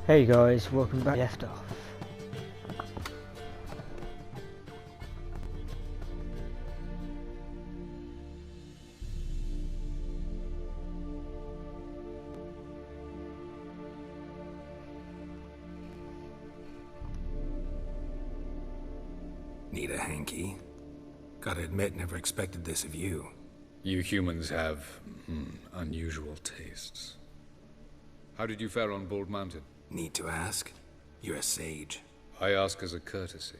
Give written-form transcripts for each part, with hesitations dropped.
Hey guys, welcome back. Left off. Need a hanky? Gotta admit, never expected this of you. You humans have unusual tastes. How did you fare on Bald Mountain? Need to ask? You're a sage. I ask as a courtesy.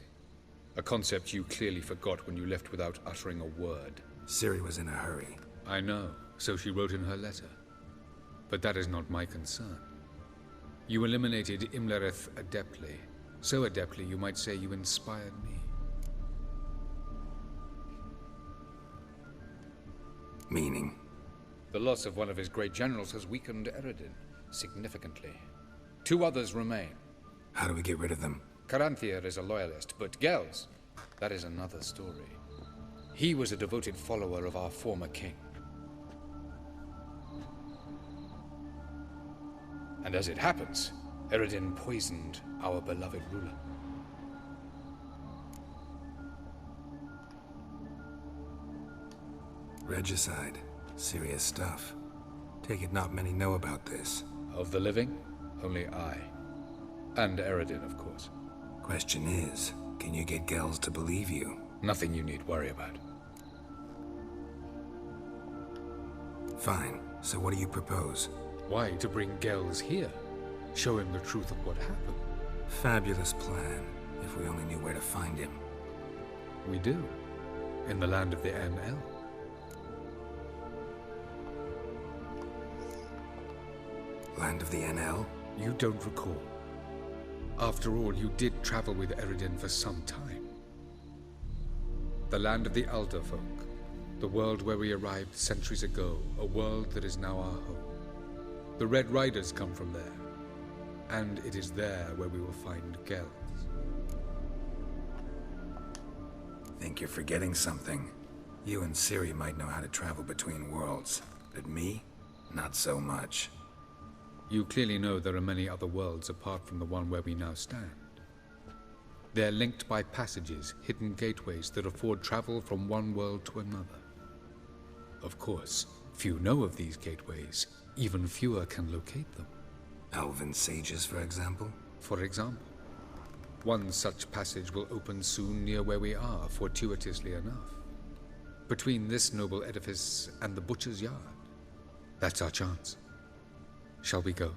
A concept you clearly forgot when you left without uttering a word. Ciri was in a hurry. I know, so she wrote in her letter. But that is not my concern. You eliminated Imlerith adeptly. So adeptly you might say you inspired me. Meaning? The loss of one of his great generals has weakened Eredin significantly. 2 others remain. How do we get rid of them? Caranthir is a loyalist, but Gels, that is another story. He was a devoted follower of our former king. And as it happens, Eredin poisoned our beloved ruler. Regicide. Serious stuff. Take it not many know about this. Of the living, only I. And Eredin, of course. Question is, can you get Gels to believe you? Nothing you need worry about. Fine. So what do you propose? Why to bring Gels here? Show him the truth of what happened. Fabulous plan, if we only knew where to find him. We do. In the land of the NL. Land of the NL? You don't recall. After all, you did travel with Eredin for some time. The land of the Alder folk. The world where we arrived centuries ago. A world that is now our home. The Red Riders come from there. And it is there where we will find Gels. Think you're forgetting something. You and Ciri might know how to travel between worlds. But me? Not so much. You clearly know there are many other worlds apart from the one where we now stand. They're linked by passages, hidden gateways that afford travel from one world to another. Of course, few know of these gateways. Even fewer can locate them. Elven sages, for example? For example, one such passage will open soon near where we are, fortuitously enough. Between this noble edifice and the butcher's yard. That's our chance. Shall we go?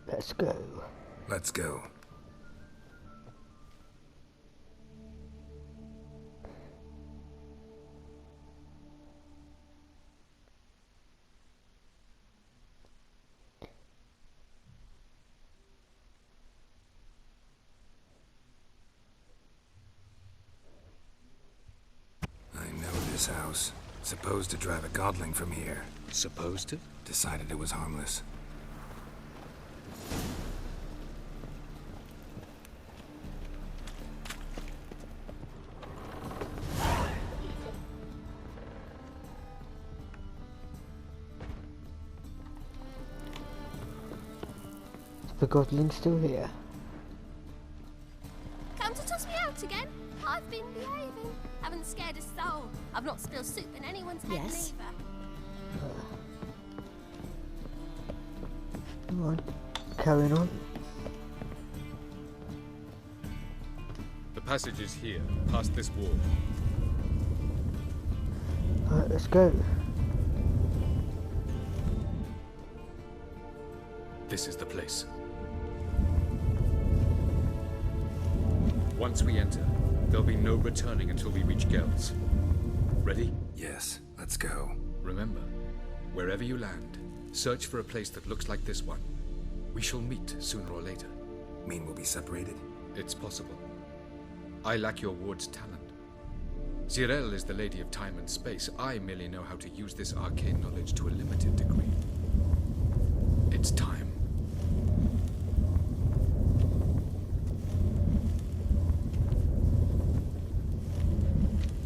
Let's go. Let's go. I know this house. Supposed to drive a godling from here. Supposed to? Decided it was harmless. Is the godling still here? Come to toss me out again? I've been behaving. Haven't scared a soul. I've not spilled soup in anyone's head Yes. either. Come on, carrying on. The passage is here, past this wall. Alright, let's go. This is the place. Once we enter, there'll be no returning until we reach Gels. Ready? Yes, let's go. Remember, wherever you land, search for a place that looks like this one. We shall meet sooner or later. Mean we'll be separated? It's possible. I lack your ward's talent. Zirel is the lady of time and space. I merely know how to use this arcane knowledge to a limited degree. It's time.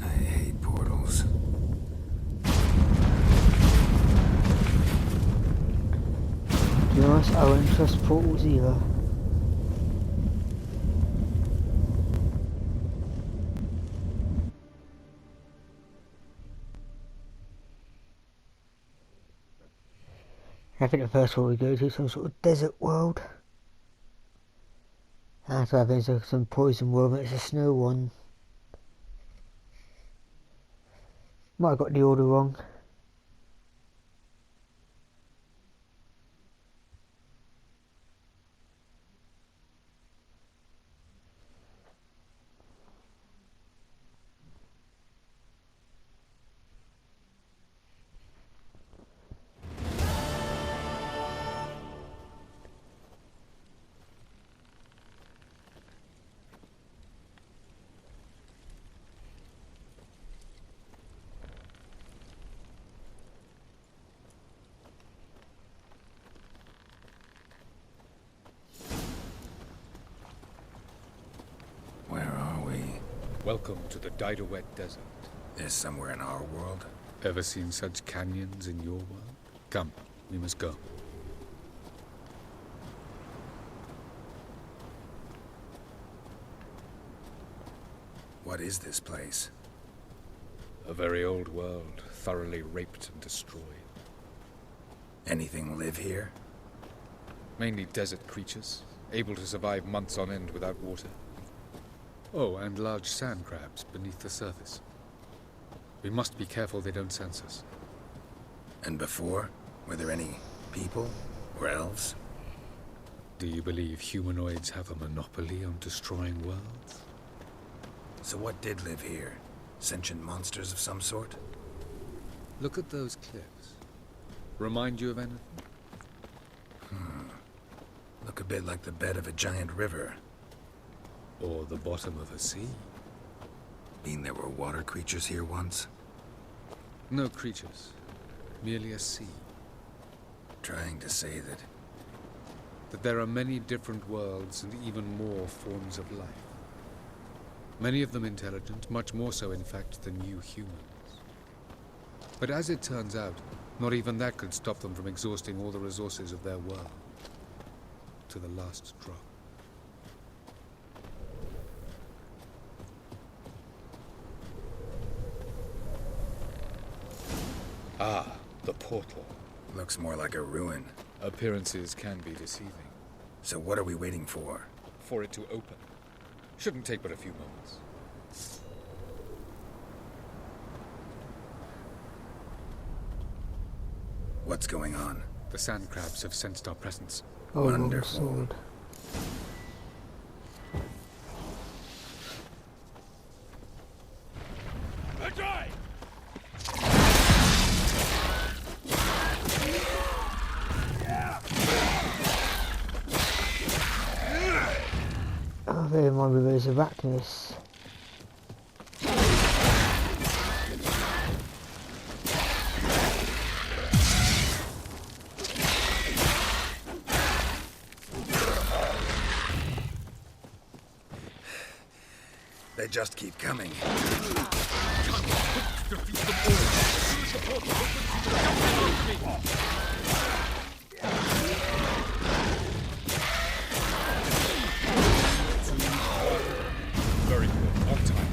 I hate portals. Do you honest, I won't trust portals either. I think the first one we go to is some sort of desert world. After I think there's some poison world, but it's a snow one. Might have got the order wrong. Where are we? Welcome to the Didowet Desert. Is somewhere in our world? Ever seen such canyons in your world? Come, we must go. What is this place? A very old world, thoroughly raped and destroyed. Anything live here? Mainly desert creatures, able to survive months on end without water. Oh, and large sand crabs beneath the surface. We must be careful they don't sense us. And before? Were there any people? Or elves? Do you believe humanoids have a monopoly on destroying worlds? So what did live here? Sentient monsters of some sort? Look at those cliffs. Remind you of anything? Look a bit like the bed of a giant river. Or the bottom of a sea? Mean there were water creatures here once? No creatures. Merely a sea. Trying to say That there are many different worlds and even more forms of life. Many of them intelligent, much more so in fact than you humans. But as it turns out, not even that could stop them from exhausting all the resources of their world. To the last drop. Ah, the portal. looks more like a ruin. Appearances can be deceiving. So what are we waiting for? For it to open. Shouldn't take but a few moments. What's going on? The sand crabs have sensed our presence. Oh, Wonderful. sword. Oh, they remind me of those arachnids. They just keep coming. Very good. On time.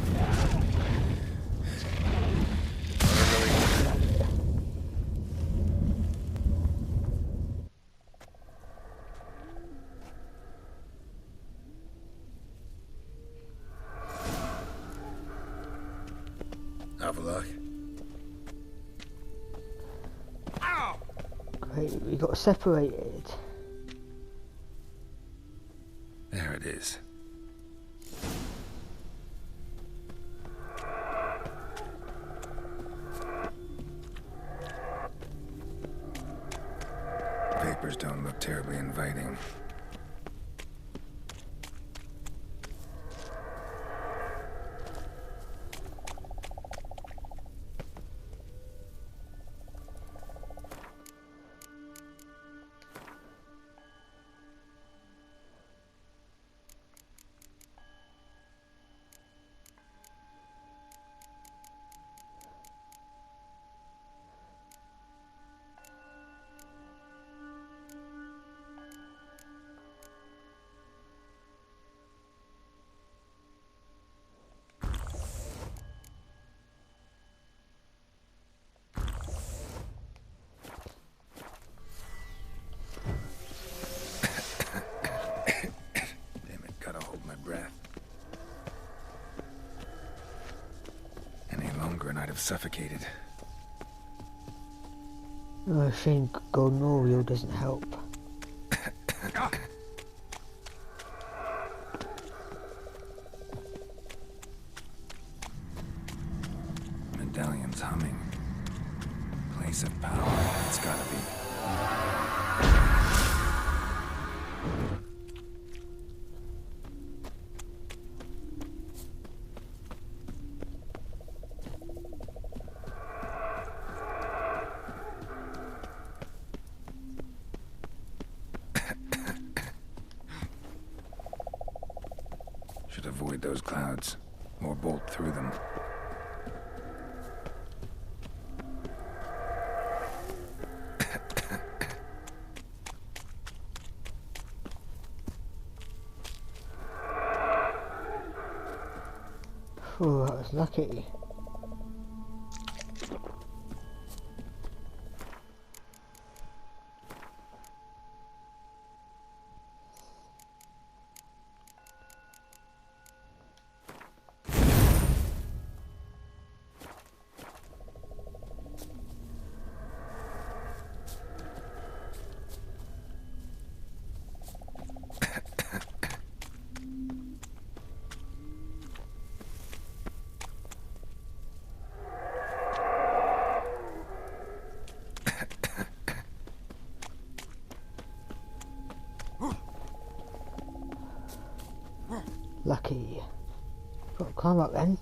Avaloch. Great, we got separated. There it is. Vapors don't look terribly inviting. suffocated. No, seeing golden Oriole doesn't help. Medallion's humming. Place of power, it's gotta be. Should avoid those clouds, or bolt through them. Oh, that was lucky. Lucky. Got to climb up then.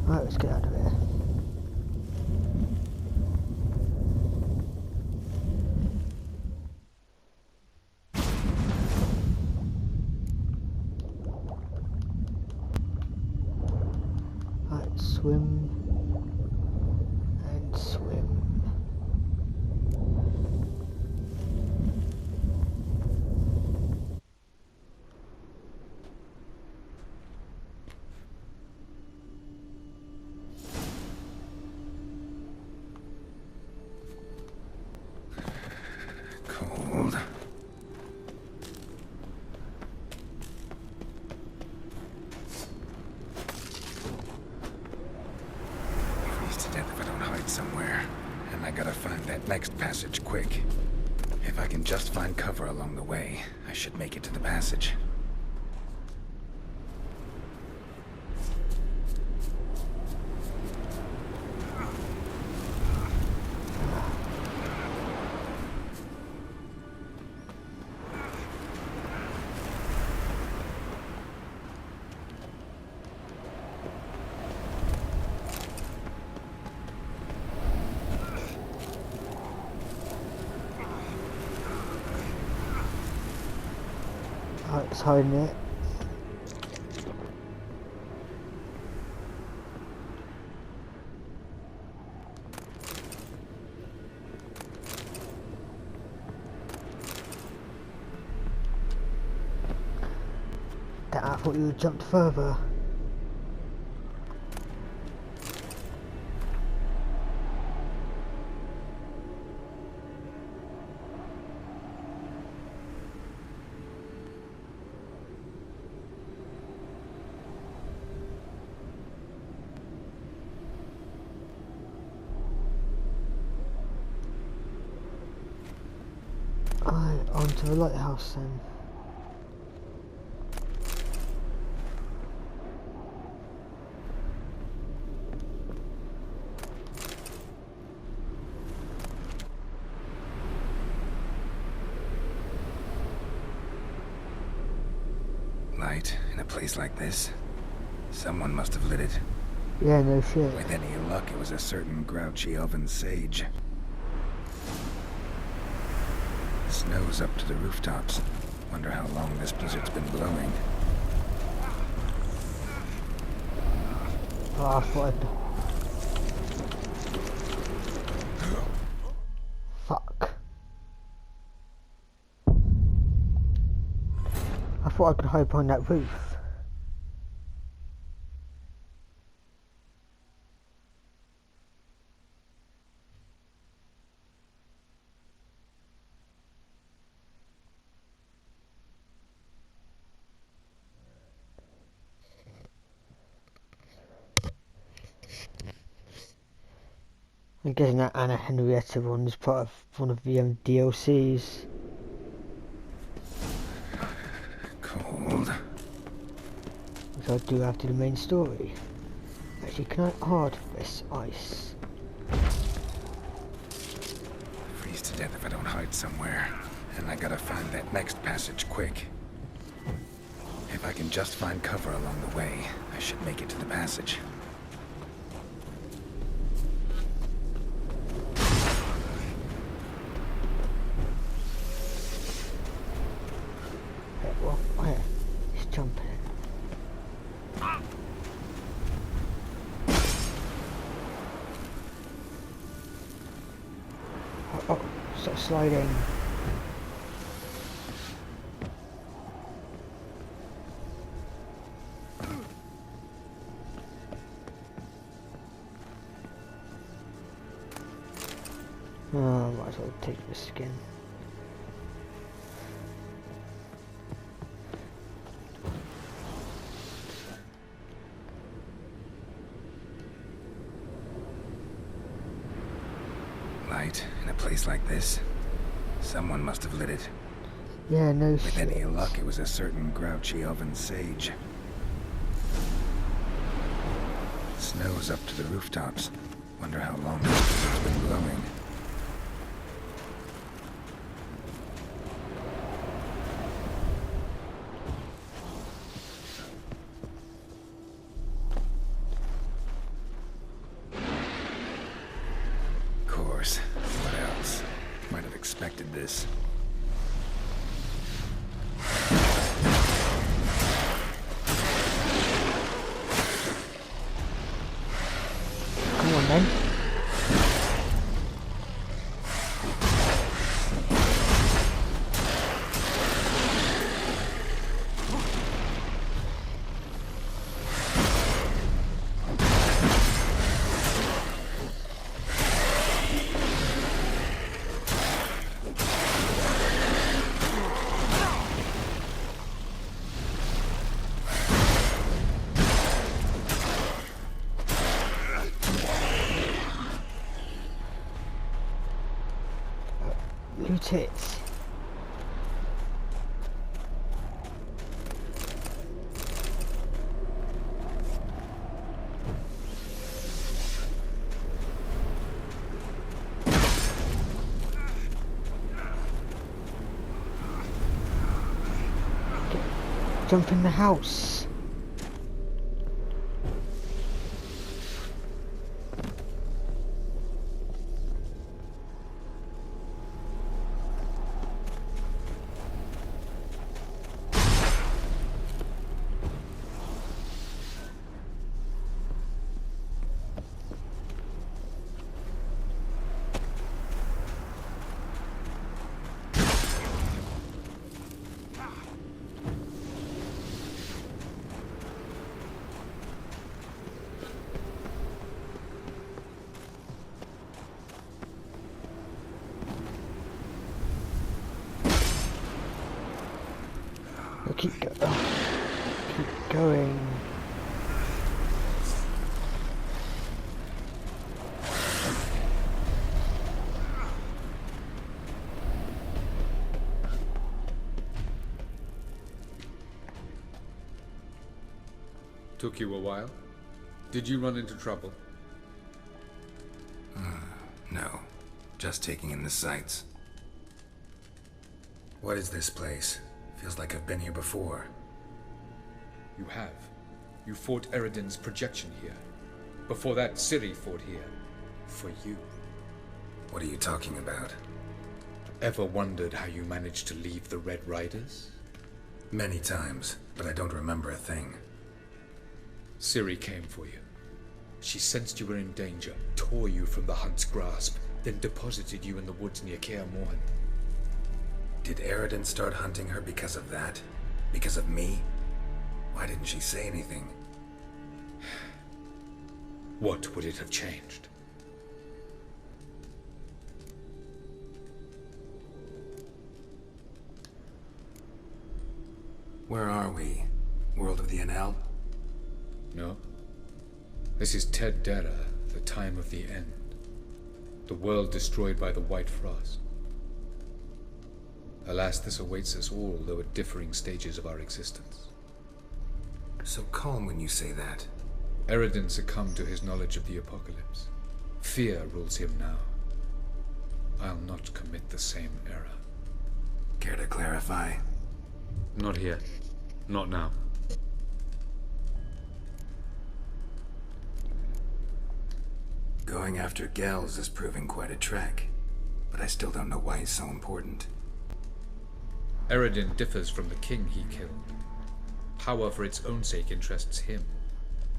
Right, let's get out of here. Right, swim and swim. Cold. Freeze to death if I don't hide somewhere. And I gotta find that next passage quick. If I can just find cover along the way, I should make it to the passage. Right, it's hiding it. That I thought you had jumped further. Right, onto the lighthouse then. Light in a place like this? Someone must have lit it. Yeah, no shit. With any luck, it was a certain grouchy elven sage. Snow's up to the rooftops. Wonder how long this blizzard's been blowing. Oh, I thought I'd... Fuck. thought I could hide behind that roof. I'm guessing that Anna Henrietta one is part of one of the DLCs. Cold. Which I do after the main story. Actually, can I hard this ice? Freeze to death if I don't hide somewhere. And I gotta find that next passage quick. If I can just find cover along the way, I should make it to the passage. Well, where? Let's jump in. Oh, stop sliding. Oh, might as well take this again. Light in a place like this. Someone must have lit it. Yeah, no With shit. any luck, it was a certain grouchy elven sage. Snow's up to the rooftops. Wonder how long it's been blowing. Of course. What else? Might have expected this. Come on then. Loot it. Jump in the house. Keep going. Took you a while? Did you run into trouble? No. Just taking in the sights. What is this place? Feels like I've been here before. You have. You fought Eridan's projection here. Before that, Ciri fought here. For you. What are you talking about? Ever wondered how you managed to leave the Red Riders? Many times, but I don't remember a thing. Ciri came for you. She sensed you were in danger, tore you from the Hunt's grasp, then deposited you in the woods near Kaer Morhen. Did Eridan start hunting her because of that? Because of me? Why didn't she say anything? What would it have changed? Where are we? World of the NL? No. This is Ted Dera, the time of the end. The world destroyed by the White Frost. Alas, this awaits us all, though at differing stages of our existence. So calm when you say that. Eredin succumbed to his knowledge of the apocalypse. Fear rules him now. I'll not commit the same error. Care to clarify? Not here. Not now. Going after Gels is proving quite a trek, but I still don't know why he's so important. Eredin differs from the king he killed. Power for its own sake interests him.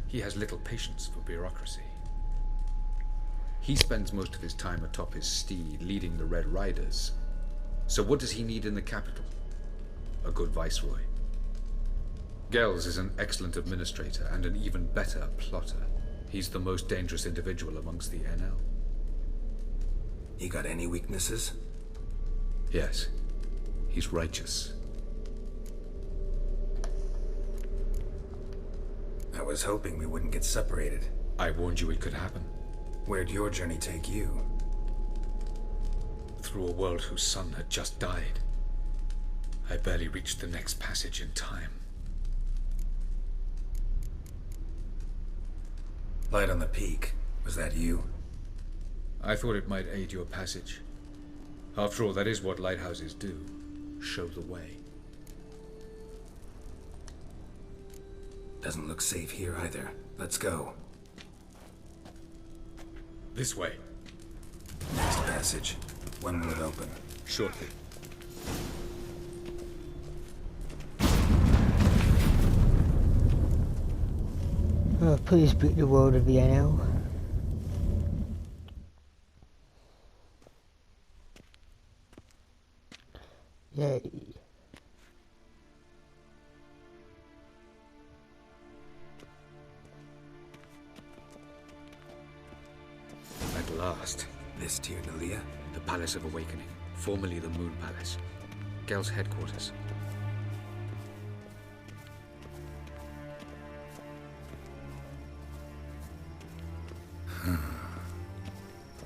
He has little patience for bureaucracy. He spends most of his time atop his steed, leading the Red Riders. So what does he need in the capital? A good viceroy. Gels is an excellent administrator and an even better plotter. He's the most dangerous individual amongst the NL. You got any weaknesses? Yes. He's righteous. I was hoping we wouldn't get separated. I warned you it could happen. Where'd your journey take you? Through a world whose sun had just died. I barely reached the next passage in time. Light on the peak. Was that you? I thought it might aid your passage. After all, that is what lighthouses do. Show the way. Doesn't look safe here either. Let's go. This way. Next passage. When will it open? Shortly. Oh, please beat the world of the NL. Yay. At last. This Tyr Nalia? The Palace of Awakening, formerly the Moon Palace. Gel's headquarters.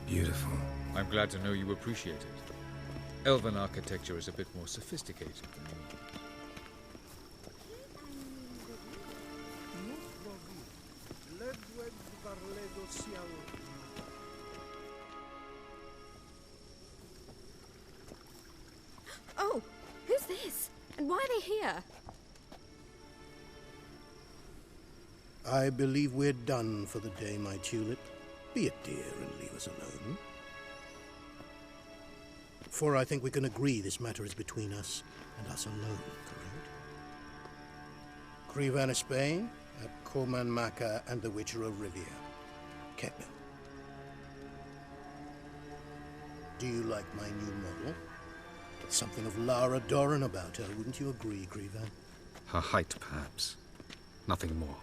Beautiful. I'm glad to know you appreciate it. Elven architecture is a bit more sophisticated than me. Oh, who's this? And why are they here? I believe we're done for the day, my tulip. Be a dear and leave us alone. For I think we can agree this matter is between us and us alone, correct? Krivan of Spain, at Corman Maca and the Witcher of Rivia. Ketna. Do you like my new model? It's something of Lara Doran about her, wouldn't you agree, Krivan? Her height, perhaps. Nothing more.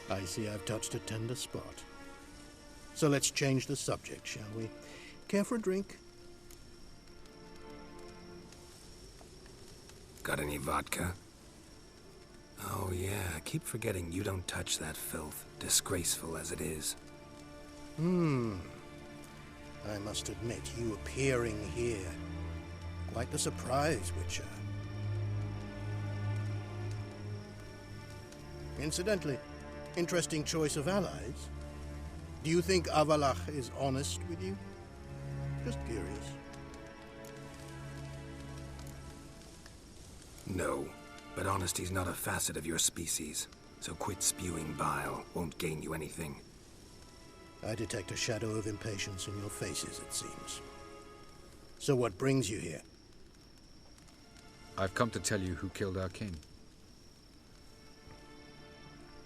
I see I've touched a tender spot. So let's change the subject, shall we? Care for a drink? Got any vodka? Oh yeah, I keep forgetting you don't touch that filth, disgraceful as it is. I must admit, you appearing here, quite the surprise, Witcher. Incidentally, interesting choice of allies. Do you think Avalach is honest with you? Just curious. No, but honesty's not a facet of your species. So quit spewing bile, won't gain you anything. I detect a shadow of impatience in your faces, it seems. So what brings you here? I've come to tell you who killed our king.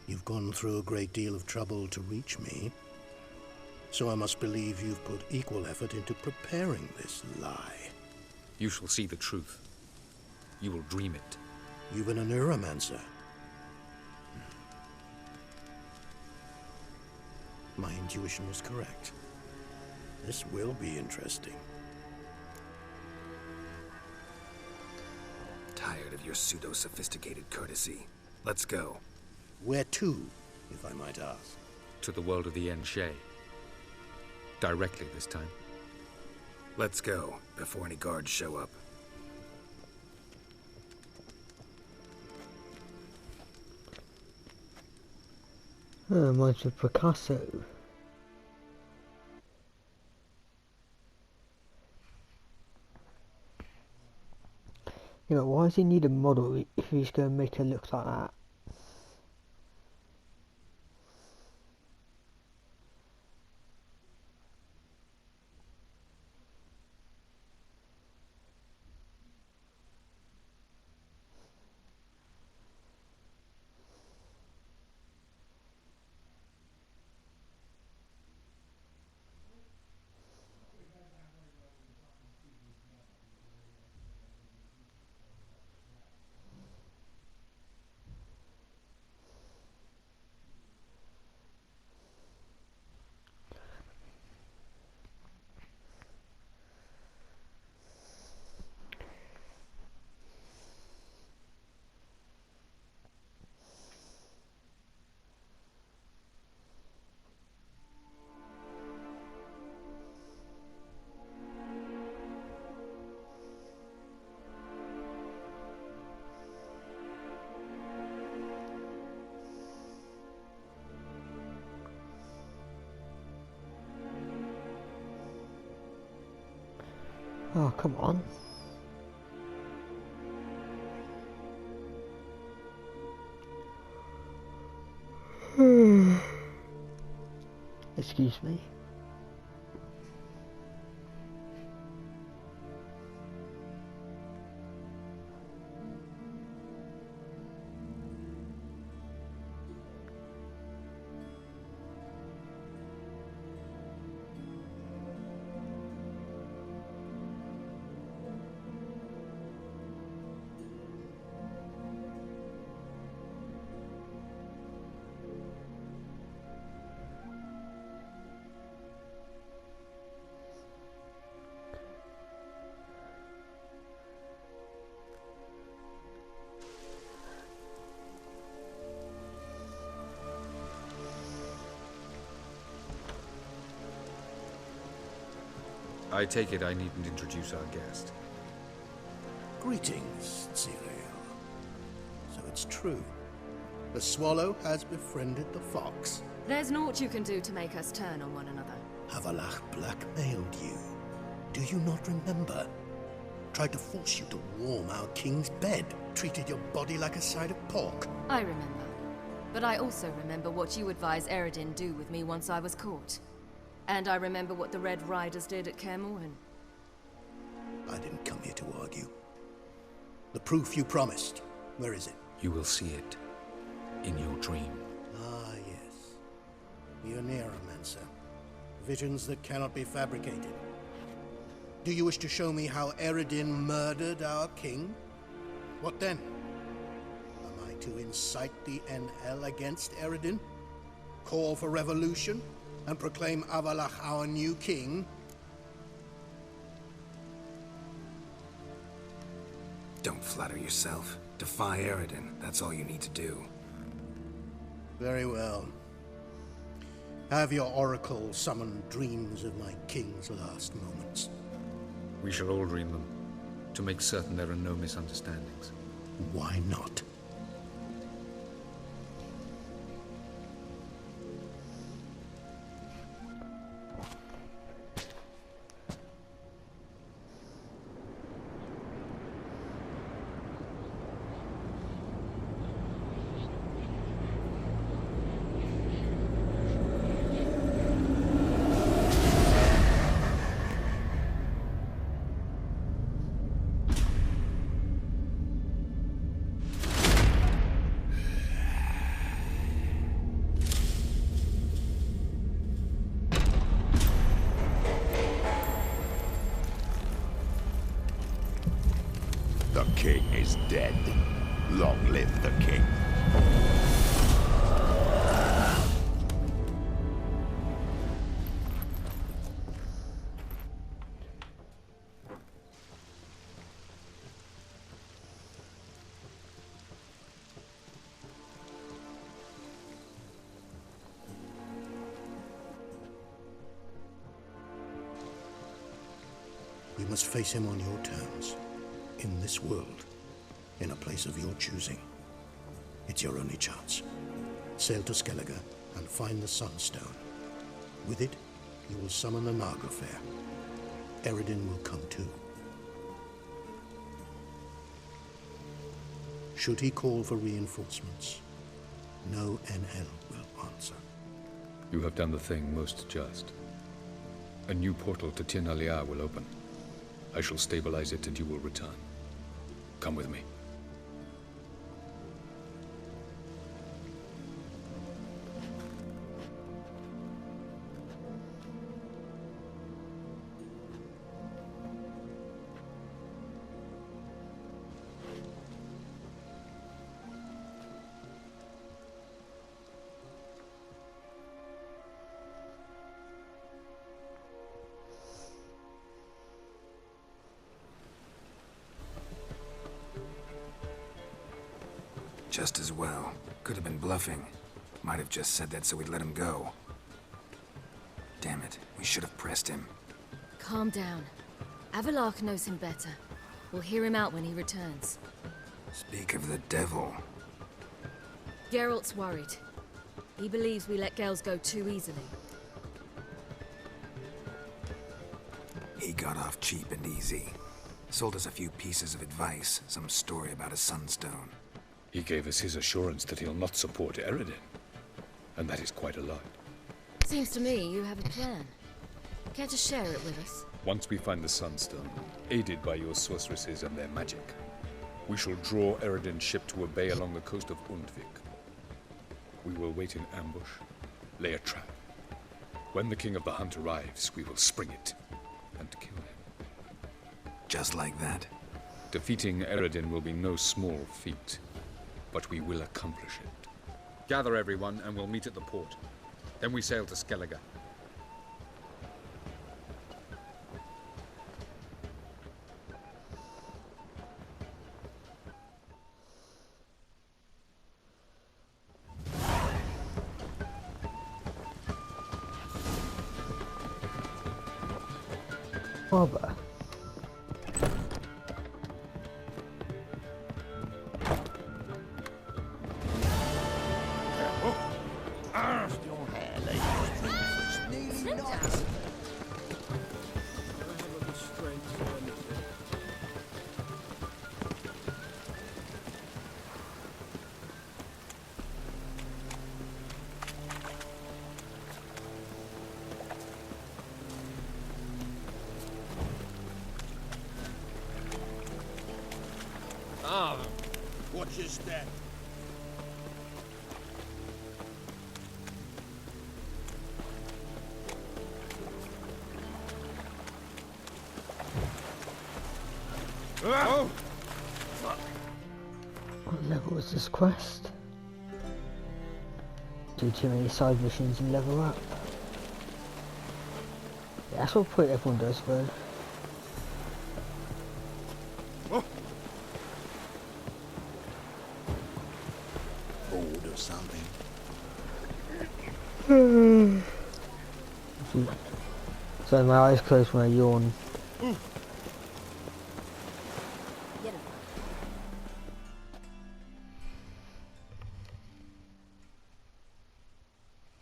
You've gone through a great deal of trouble to reach me. So I must believe you've put equal effort into preparing this lie. You shall see the truth. You will dream it. Even a neuromancer. My intuition was correct. This will be interesting. Tired of your pseudo-sophisticated courtesy. Let's go. Where to, if I might ask? To the world of the Enshe. Directly this time. Let's go, before any guards show up. Oh, mine's with Picasso. Yeah, but why does he need a model if he's going to make her look like that? Oh, come on. Excuse me. I take it I needn't introduce our guest. Greetings, Cyril. So it's true. The swallow has befriended the fox. There's naught you can do to make us turn on one another. Havalach blackmailed you. Do you not remember? Tried to force you to warm our king's bed. Treated your body like a side of pork. I remember. But I also remember what you advised Eredin do with me once I was caught. And I remember what the Red Riders did at Kaer Morhen. I didn't come here to argue. The proof you promised, where is it? You will see it in your dream. Ah, yes. The Oneiromancer. Visions that cannot be fabricated. Do you wish to show me how Eredin murdered our king? What then? Am I to incite the NL against Eredin? Call for revolution? And proclaim Avalach our new king? Don't flatter yourself. Defy Eredin. That's all you need to do. Very well. Have your oracle summon dreams of my king's last moments. We shall all dream them, to make certain there are no misunderstandings. Why not? king is dead. Long live the king. You must face him on your terms. In this world. In a place of your choosing. It's your only chance. Sail to Skellige and find the Sunstone. With it, you will summon the Naga Fair. Eredin will come too. Should he call for reinforcements, no NL will answer. You have done the thing most just. A new portal to Tir na Liar will open. I shall stabilize it and you will return. Come with me. Just as well. Could have been bluffing. Might have just said that so we'd let him go. Damn it, we should have pressed him. Calm down. Avalark knows him better. We'll hear him out when he returns. Speak of the devil. Geralt's worried. He believes we let Gels go too easily. He got off cheap and easy. Sold us a few pieces of advice, some story about a sunstone. He gave us his assurance that he'll not support Eredin. And that is quite a lot. Seems to me you have a plan. Care to share it with us? Once we find the Sunstone, aided by your sorceresses and their magic, we shall draw Eredin's ship to a bay along the coast of Undvik. We will wait in ambush, lay a trap. When the King of the Hunt arrives, we will spring it and kill him. Just like that? Defeating Eredin will be no small feat, but we will accomplish it. Gather everyone and we'll meet at the port. Then we sail to Skellige. Bother. Watch your step. Oh! What level is this quest? Do too many side missions and level up. Yeah, that's what pretty everyone does, though. Bored or something. So my eyes closed when I yawn.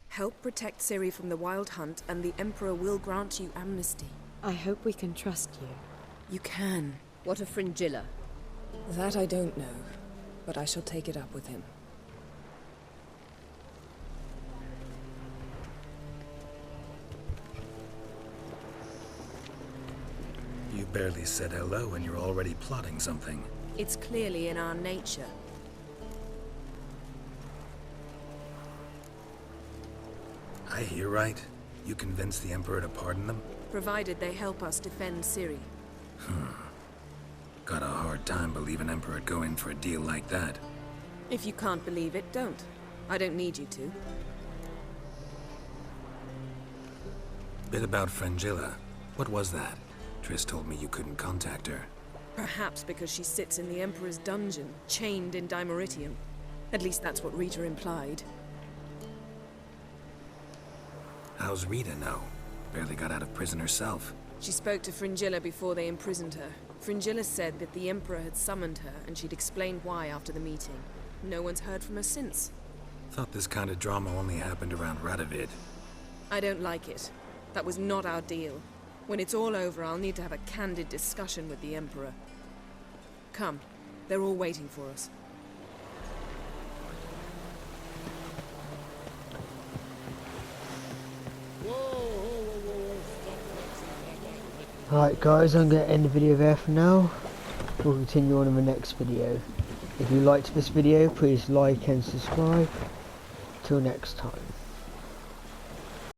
Help protect Ciri from the Wild Hunt, and the Emperor will grant you amnesty. I hope we can trust you. You can. What of Fringilla? That I don't know, but I shall take it up with him. You barely said hello and you're already plotting something. It's clearly in our nature. I hear right? You convinced the Emperor to pardon them? Provided they help us defend Ciri. Got a hard time believing Emperor'd go in for a deal like that. If you can't believe it, don't. I don't need you to. Bit about Fringilla. What was that? Triss told me you couldn't contact her. Perhaps because she sits in the Emperor's dungeon, chained in Dimeritium. At least that's what Rita implied. How's Rita know? Barely got out of prison herself. She spoke to Fringilla before they imprisoned her. Fringilla said that the Emperor had summoned her, and she'd explained why after the meeting. No one's heard from her since. Thought this kind of drama only happened around Radovid. I don't like it. That was not our deal. When it's all over, I'll need to have a candid discussion with the Emperor. Come. They're all waiting for us. Alright guys, I'm going to end the video there for now. We'll continue on in the next video. If you liked this video, please like and subscribe. Till next time.